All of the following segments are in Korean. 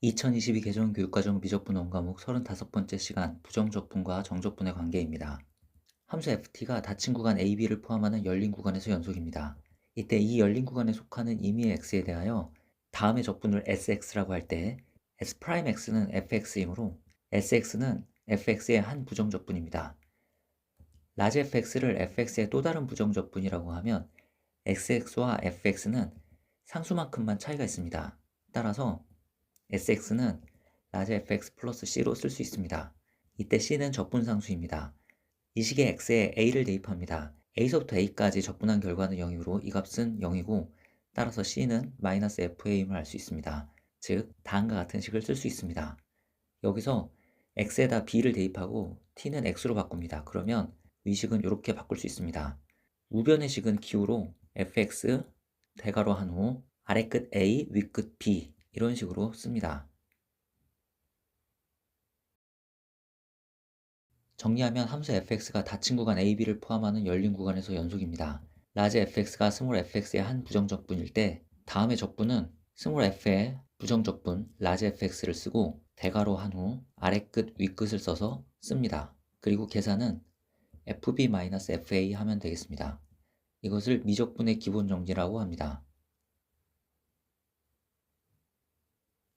2022 개정 교육과정 미적분 원과목 35번째 시간 부정적분과 정적분의 관계입니다. 함수 ft가 닫힌 구간 AB를 포함하는 열린 구간에서 연속입니다. 이때 이 열린 구간에 속하는 임의의 x에 대하여 다음의 적분을 sx라고 할 때 s'x는 fx이므로 sx는 fx의 한 부정적분입니다. 라지 fx를 fx의 또 다른 부정적분이라고 하면 xx와 fx는 상수만큼만 차이가 있습니다. 따라서 sx는 라지 fx 플러스 c로 쓸 수 있습니다. 이때 c는 적분상수입니다. 이 식에 x에 a를 대입합니다. a서부터 a까지 적분한 결과는 0이므로 이 값은 0이고 따라서 c는 마이너스 fa임을 알 수 있습니다. 즉 다음과 같은 식을 쓸 수 있습니다. 여기서 x에다 b를 대입하고 t는 x로 바꿉니다. 그러면 위식은 이렇게 바꿀 수 있습니다. 우변의 식은 기호로 fx 대괄호 한 후 아래끝 a 윗끝 b 이런 식으로 씁니다. 정리하면 함수 fx가 닫힌 구간 AB를 포함하는 열린 구간에서 연속입니다. 라지 fx가 스몰 fx의 한 부정적분일 때 다음의 적분은 스몰 f의 부정적분 라지 fx를 쓰고 대괄호 한 후 아래끝 윗끝을 써서 씁니다. 그리고 계산은 fb-fa 하면 되겠습니다. 이것을 미적분의 기본 정리라고 합니다.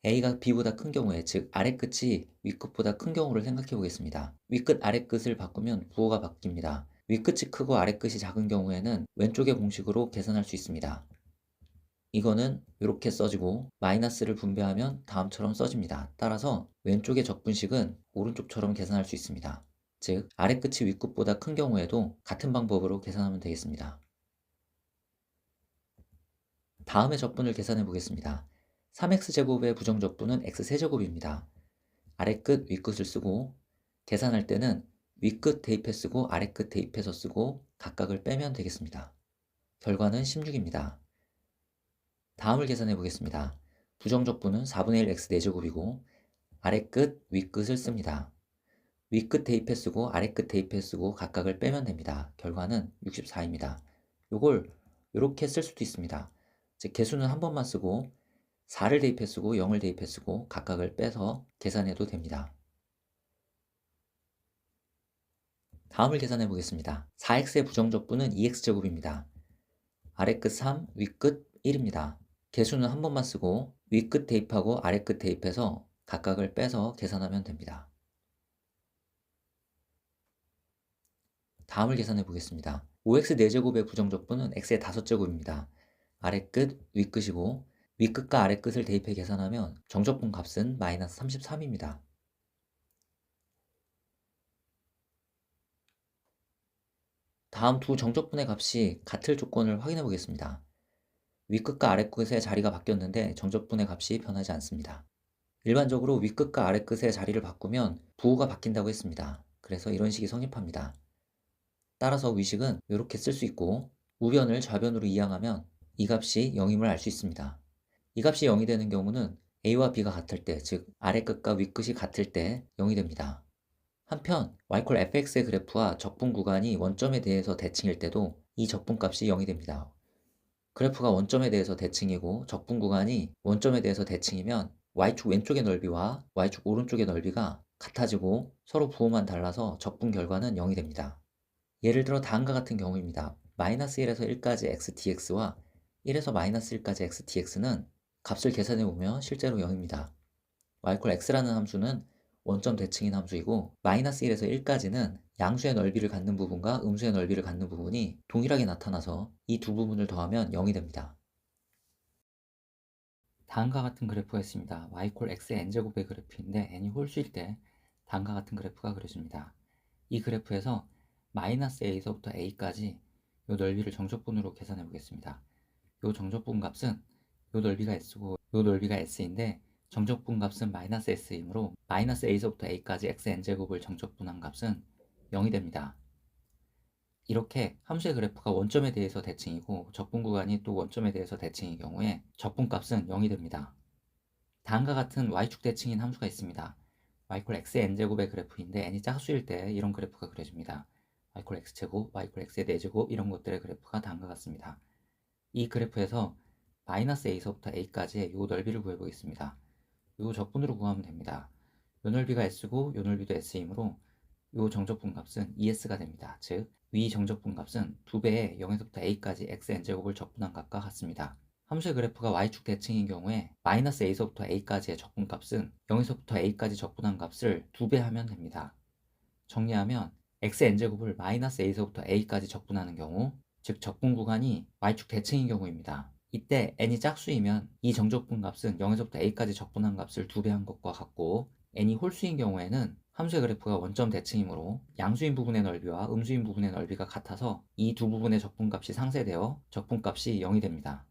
a가 b보다 큰 경우에 즉 아래끝이 윗끝보다 큰 경우를 생각해 보겠습니다. 윗끝 아래끝을 바꾸면 부호가 바뀝니다. 윗끝이 크고 아래끝이 작은 경우에는 왼쪽의 공식으로 계산할 수 있습니다. 이거는 이렇게 써지고 마이너스를 분배하면 다음처럼 써집니다. 따라서 왼쪽의 적분식은 오른쪽처럼 계산할 수 있습니다. 즉 아래끝이 윗끝보다 큰 경우에도 같은 방법으로 계산하면 되겠습니다. 다음의 적분을 계산해 보겠습니다. 3x제곱의 부정적분은 x세제곱입니다. 아래끝 윗끝을 쓰고 계산할 때는 윗끝 대입해 쓰고 아래끝 대입해서 쓰고 각각을 빼면 되겠습니다. 결과는 16입니다. 다음을 계산해 보겠습니다. 부정적분은 4분의 1 x 4제곱이고 아래끝 윗끝을 씁니다. 윗끝 대입해 쓰고 아래끝 대입해 쓰고 각각을 빼면 됩니다. 결과는 64입니다. 요걸 이렇게 쓸 수도 있습니다. 즉 개수는 한 번만 쓰고 4를 대입해 쓰고 0을 대입해 쓰고 각각을 빼서 계산해도 됩니다. 다음을 계산해 보겠습니다. 4x의 부정적분은 2x제곱입니다. 아래끝 3, 윗끝 1입니다. 개수는 한 번만 쓰고 윗끝 대입하고 아래끝 대입해서 각각을 빼서 계산하면 됩니다. 다음을 계산해 보겠습니다. 5x 4제곱의 부정적분은 x의 5제곱입니다. 아래끝, 윗끝이고 윗끝과 아래끝을 대입해 계산하면 정적분 값은 마이너스 33입니다. 다음 두 정적분의 값이 같을 조건을 확인해 보겠습니다. 윗끝과 아래끝의 자리가 바뀌었는데 정적분의 값이 변하지 않습니다. 일반적으로 윗끝과 아래끝의 자리를 바꾸면 부호가 바뀐다고 했습니다. 그래서 이런 식이 성립합니다. 따라서 위식은 이렇게 쓸 수 있고 우변을 좌변으로 이항하면 이 값이 0임을 알 수 있습니다. 이 값이 0이 되는 경우는 a와 b가 같을 때, 즉 아래끝과 윗끝이 같을 때 0이 됩니다. 한편 y=fx의 그래프와 적분 구간이 원점에 대해서 대칭일 때도 이 적분값이 0이 됩니다. 그래프가 원점에 대해서 대칭이고 적분 구간이 원점에 대해서 대칭이면 y축 왼쪽의 넓이와 y축 오른쪽의 넓이가 같아지고 서로 부호만 달라서 적분 결과는 0이 됩니다. 예를 들어 다음과 같은 경우입니다. 마이너스 1에서 1까지 xdx와 1에서 마이너스 1까지 xdx는 값을 계산해 보면 실제로 0입니다. y=x라는 함수는 원점 대칭인 함수이고 마이너스 1에서 1까지는 양수의 넓이를 갖는 부분과 음수의 넓이를 갖는 부분이 동일하게 나타나서 이 두 부분을 더하면 0이 됩니다. 다음과 같은 그래프가 있습니다. y=x의 n제곱의 그래프인데 n이 홀수일 때 다음과 같은 그래프가 그려집니다. 이 그래프에서 마이너스 a서부터 a까지 이 넓이를 정적분으로 계산해 보겠습니다. 이 정적분 값은 이 넓이가 s고 이 넓이가 s인데 정적분 값은 마이너스 s이므로 마이너스 a서부터 a까지 xn제곱을 정적분한 값은 0이 됩니다. 이렇게 함수의 그래프가 원점에 대해서 대칭이고 적분 구간이 또 원점에 대해서 대칭인 경우에 적분값은 0이 됩니다. 다음과 같은 y축 대칭인 함수가 있습니다. y=x의 n제곱의 그래프인데 n이 짝수일 때 이런 그래프가 그려집니다. y=x제곱, y=x의 4제곱 이런 것들의 그래프가 다음과 같습니다. 이 그래프에서 마이너스 a서부터 a까지의 이 넓이를 구해보겠습니다. 요 적분으로 구하면 됩니다. 요 넓이가 s고 요 넓이도 s이므로 요 정적분 값은 2s가 됩니다. 즉, 위 정적분 값은 2배의 0에서부터 a까지 xn제곱을 적분한 값과 같습니다. 함수의 그래프가 y축 대칭인 경우에 마이너스 a서부터 a까지의 적분 값은 0에서부터 a까지 적분한 값을 2배 하면 됩니다. 정리하면 xn제곱을 마이너스 a서부터 a까지 적분하는 경우, 즉 적분 구간이 y축 대칭인 경우입니다. 이때 n이 짝수이면 이 정적분 값은 0에서부터 a까지 적분한 값을 2배 한 것과 같고, n이 홀수인 경우에는 함수의 그래프가 원점 대칭이므로 양수인 부분의 넓이와 음수인 부분의 넓이가 같아서 이 두 부분의 적분값이 상쇄되어 적분값이 0이 됩니다.